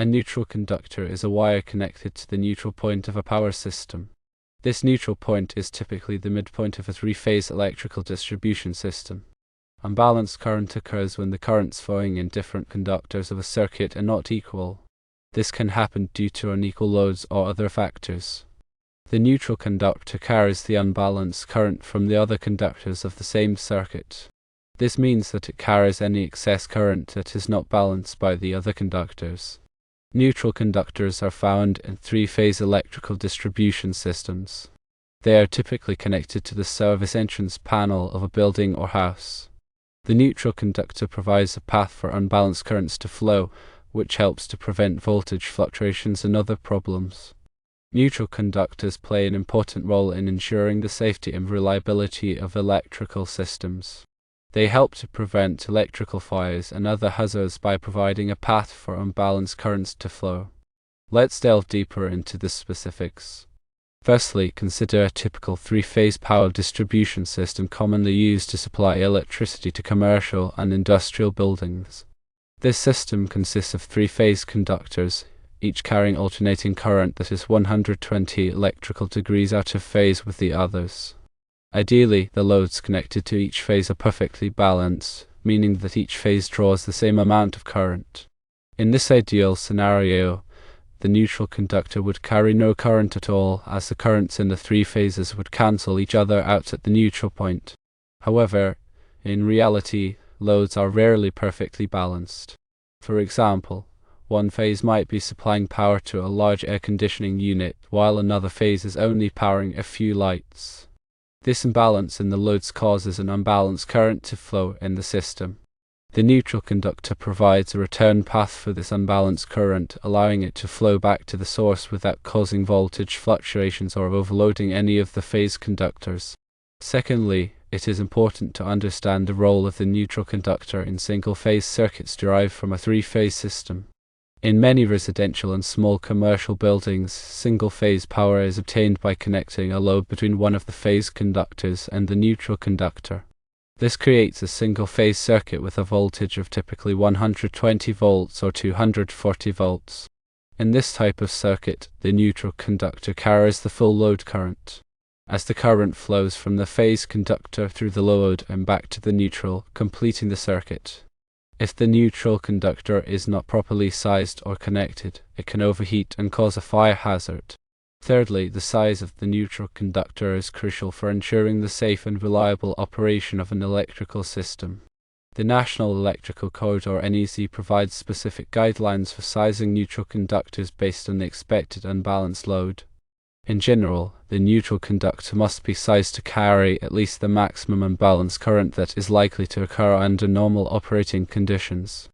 A neutral conductor is a wire connected to the neutral point of a power system. This neutral point is typically the midpoint of a three-phase electrical distribution system. Unbalanced current occurs when the currents flowing in different conductors of a circuit are not equal. This can happen due to unequal loads or other factors. The neutral conductor carries the unbalanced current from the other conductors of the same circuit. This means that it carries any excess current that is not balanced by the other conductors. Neutral conductors are found in three-phase electrical distribution systems. They are typically connected to the service entrance panel of a building or house. The neutral conductor provides a path for unbalanced currents to flow, which helps to prevent voltage fluctuations and other problems. Neutral conductors play an important role in ensuring the safety and reliability of electrical systems. They help to prevent electrical fires and other hazards by providing a path for unbalanced currents to flow. Let's delve deeper into the specifics. Firstly, consider a typical three-phase power distribution system commonly used to supply electricity to commercial and industrial buildings. This system consists of three-phase conductors, each carrying alternating current that is 120 electrical degrees out of phase with the others. Ideally, the loads connected to each phase are perfectly balanced, meaning that each phase draws the same amount of current. In this ideal scenario, the neutral conductor would carry no current at all, as the currents in the three phases would cancel each other out at the neutral point. However, in reality, loads are rarely perfectly balanced. For example, one phase might be supplying power to a large air conditioning unit, while another phase is only powering a few lights. This imbalance in the loads causes an unbalanced current to flow in the system. The neutral conductor provides a return path for this unbalanced current, allowing it to flow back to the source without causing voltage fluctuations or overloading any of the phase conductors. Secondly, it is important to understand the role of the neutral conductor in single-phase circuits derived from a three-phase system. In many residential and small commercial buildings, single-phase power is obtained by connecting a load between one of the phase conductors and the neutral conductor. This creates a single-phase circuit with a voltage of typically 120 volts or 240 volts. In this type of circuit, the neutral conductor carries the full load current, as the current flows from the phase conductor through the load and back to the neutral, completing the circuit. If the neutral conductor is not properly sized or connected, it can overheat and cause a fire hazard. Thirdly, the size of the neutral conductor is crucial for ensuring the safe and reliable operation of an electrical system. The National Electrical Code, or NEC, provides specific guidelines for sizing neutral conductors based on the expected unbalanced load. In general, the neutral conductor must be sized to carry at least the maximum unbalanced current that is likely to occur under normal operating conditions.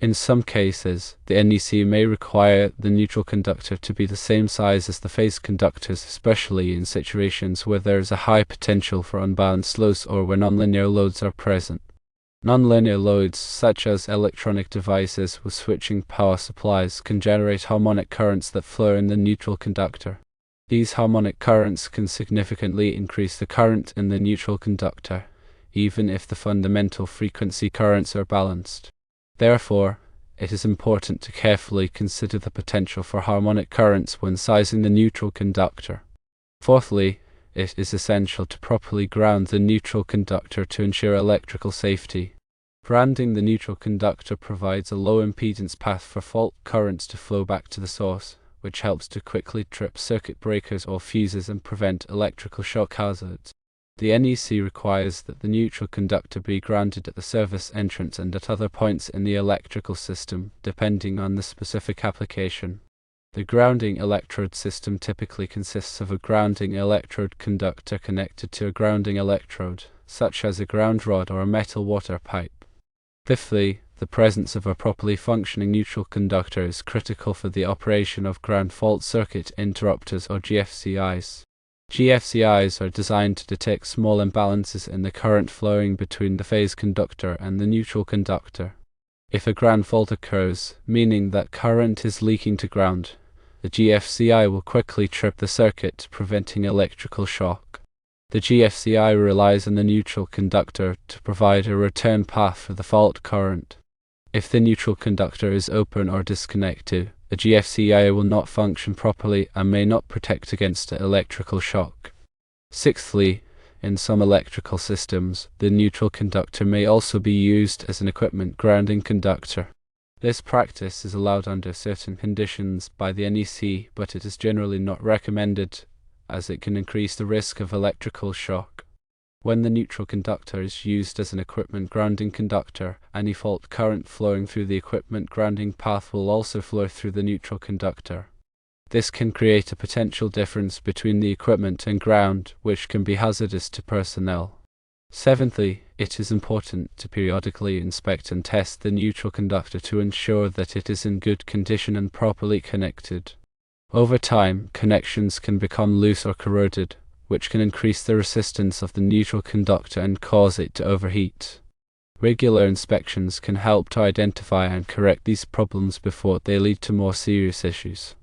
In some cases, the NEC may require the neutral conductor to be the same size as the phase conductors, especially in situations where there is a high potential for unbalanced loads or where nonlinear loads are present. Nonlinear loads, such as electronic devices with switching power supplies, can generate harmonic currents that flow in the neutral conductor. These harmonic currents can significantly increase the current in the neutral conductor, even if the fundamental frequency currents are balanced. Therefore, it is important to carefully consider the potential for harmonic currents when sizing the neutral conductor. Fourthly, it is essential to properly ground the neutral conductor to ensure electrical safety. Grounding the neutral conductor provides a low impedance path for fault currents to flow back to the source, which helps to quickly trip circuit breakers or fuses and prevent electrical shock hazards. The NEC requires that the neutral conductor be grounded at the service entrance and at other points in the electrical system, depending on the specific application. The grounding electrode system typically consists of a grounding electrode conductor connected to a grounding electrode, such as a ground rod or a metal water pipe. Fifthly, the presence of a properly functioning neutral conductor is critical for the operation of ground fault circuit interrupters, or GFCIs. GFCIs are designed to detect small imbalances in the current flowing between the phase conductor and the neutral conductor. If a ground fault occurs, meaning that current is leaking to ground, the GFCI will quickly trip the circuit, preventing electrical shock. The GFCI relies on the neutral conductor to provide a return path for the fault current. If the neutral conductor is open or disconnected, A GFCI will not function properly and may not protect against electrical shock. Sixthly, in some electrical systems, the neutral conductor may also be used as an equipment grounding conductor. This practice is allowed under certain conditions by the NEC, but it is generally not recommended as it can increase the risk of electrical shock. When the neutral conductor is used as an equipment grounding conductor, any fault current flowing through the equipment grounding path will also flow through the neutral conductor. This can create a potential difference between the equipment and ground, which can be hazardous to personnel. Seventhly, it is important to periodically inspect and test the neutral conductor to ensure that it is in good condition and properly connected. Over time, connections can become loose or corroded, which can increase the resistance of the neutral conductor and cause it to overheat. Regular inspections can help to identify and correct these problems before they lead to more serious issues.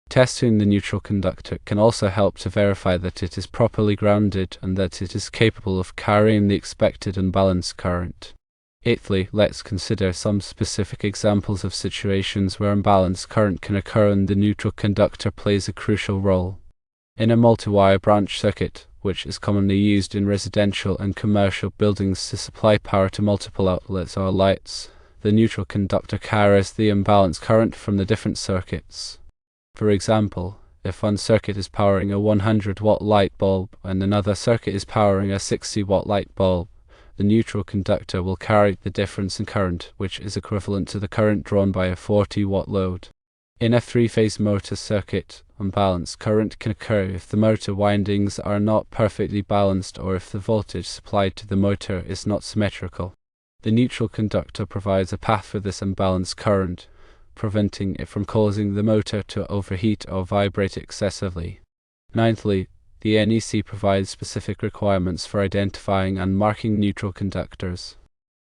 Testing the neutral conductor can also help to verify that it is properly grounded and that it is capable of carrying the expected unbalanced current. Eighthly, let's consider some specific examples of situations where unbalanced current can occur and the neutral conductor plays a crucial role. In a multi-wire branch circuit, which is commonly used in residential and commercial buildings to supply power to multiple outlets or lights, the neutral conductor carries the unbalanced current from the different circuits. For example, if one circuit is powering a 100-watt light bulb and another circuit is powering a 60-watt light bulb, the neutral conductor will carry the difference in current, which is equivalent to the current drawn by a 40-watt load. In a three-phase motor circuit, unbalanced current can occur if the motor windings are not perfectly balanced or if the voltage supplied to the motor is not symmetrical. The neutral conductor provides a path for this unbalanced current, preventing it from causing the motor to overheat or vibrate excessively. Ninthly, the NEC provides specific requirements for identifying and marking neutral conductors.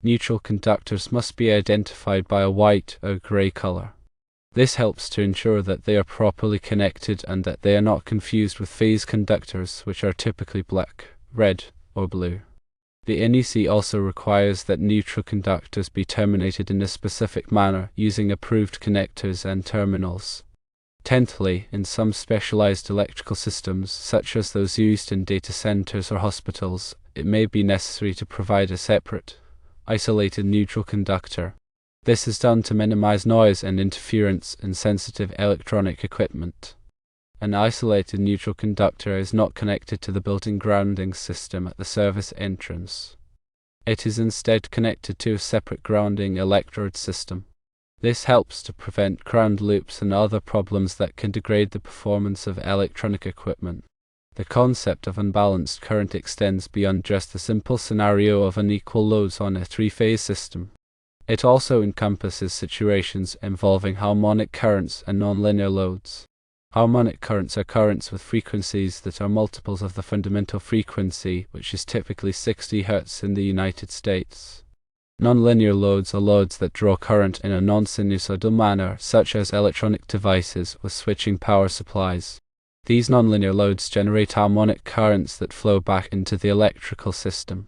Neutral conductors must be identified by a white or grey color. This helps to ensure that they are properly connected and that they are not confused with phase conductors, which are typically black, red, or blue. The NEC also requires that neutral conductors be terminated in a specific manner using approved connectors and terminals. Tenthly, in some specialized electrical systems, such as those used in data centers or hospitals, it may be necessary to provide a separate, isolated neutral conductor. This is done to minimize noise and interference in sensitive electronic equipment. An isolated neutral conductor is not connected to the built-in grounding system at the service entrance. It is instead connected to a separate grounding electrode system. This helps to prevent ground loops and other problems that can degrade the performance of electronic equipment. The concept of unbalanced current extends beyond just the simple scenario of unequal loads on a three-phase system. It also encompasses situations involving harmonic currents and nonlinear loads. Harmonic currents are currents with frequencies that are multiples of the fundamental frequency, which is typically 60 Hz in the United States. Nonlinear loads are loads that draw current in a non-sinusoidal manner, such as electronic devices with switching power supplies. These nonlinear loads generate harmonic currents that flow back into the electrical system.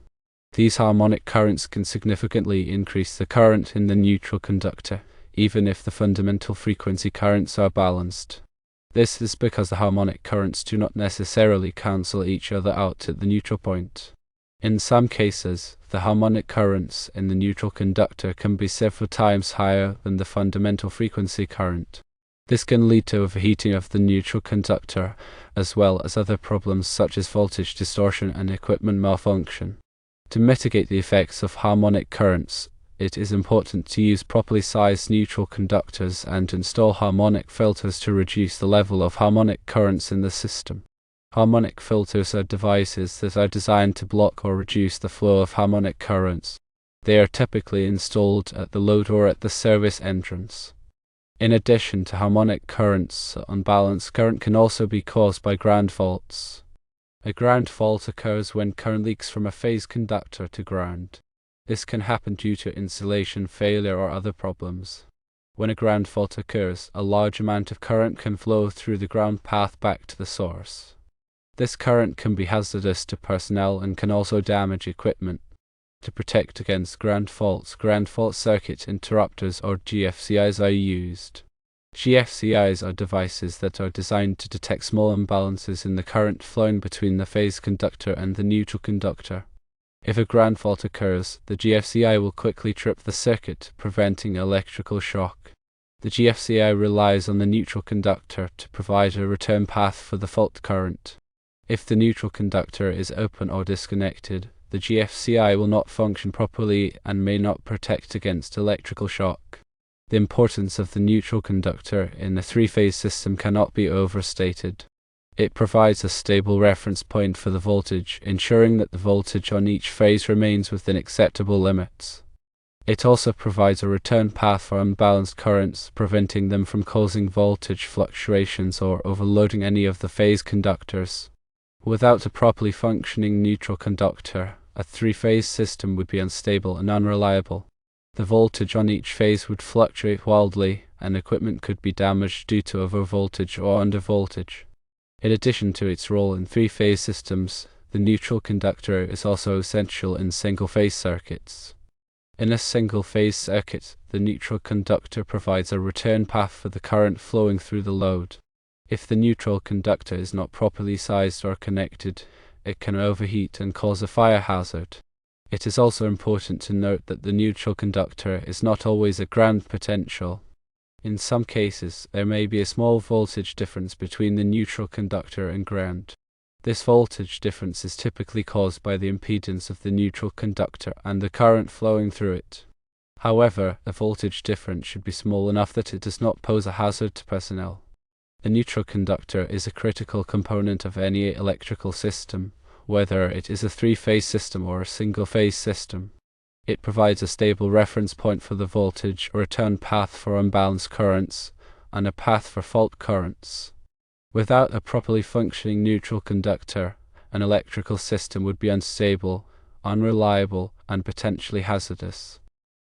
These harmonic currents can significantly increase the current in the neutral conductor, even if the fundamental frequency currents are balanced. This is because the harmonic currents do not necessarily cancel each other out at the neutral point. In some cases, the harmonic currents in the neutral conductor can be several times higher than the fundamental frequency current. This can lead to overheating of the neutral conductor, as well as other problems such as voltage distortion and equipment malfunction. To mitigate the effects of harmonic currents, it is important to use properly sized neutral conductors and install harmonic filters to reduce the level of harmonic currents in the system. Harmonic filters are devices that are designed to block or reduce the flow of harmonic currents. They are typically installed at the load or at the service entrance. In addition to harmonic currents, unbalanced current can also be caused by ground faults. A ground fault occurs when current leaks from a phase conductor to ground. This can happen due to insulation failure or other problems. When a ground fault occurs, a large amount of current can flow through the ground path back to the source. This current can be hazardous to personnel and can also damage equipment. To protect against ground faults, ground fault circuit interrupters or GFCIs are used. GFCIs are devices that are designed to detect small imbalances in the current flowing between the phase conductor and the neutral conductor. If a ground fault occurs, the GFCI will quickly trip the circuit, preventing electrical shock. The GFCI relies on the neutral conductor to provide a return path for the fault current. If the neutral conductor is open or disconnected, the GFCI will not function properly and may not protect against electrical shock. The importance of the neutral conductor in a three-phase system cannot be overstated. It provides a stable reference point for the voltage, ensuring that the voltage on each phase remains within acceptable limits. It also provides a return path for unbalanced currents, preventing them from causing voltage fluctuations or overloading any of the phase conductors. Without a properly functioning neutral conductor, a three-phase system would be unstable and unreliable. The voltage on each phase would fluctuate wildly, and equipment could be damaged due to overvoltage or undervoltage. In addition to its role in three-phase systems, the neutral conductor is also essential in single-phase circuits. In a single-phase circuit, the neutral conductor provides a return path for the current flowing through the load. If the neutral conductor is not properly sized or connected, it can overheat and cause a fire hazard. It is also important to note that the neutral conductor is not always a ground potential. In some cases, there may be a small voltage difference between the neutral conductor and ground. This voltage difference is typically caused by the impedance of the neutral conductor and the current flowing through it. However, the voltage difference should be small enough that it does not pose a hazard to personnel. The neutral conductor is a critical component of any electrical system, whether it is a three-phase system or a single-phase system. It provides a stable reference point for the voltage, a return path for unbalanced currents, and a path for fault currents. Without a properly functioning neutral conductor, an electrical system would be unstable, unreliable, and potentially hazardous.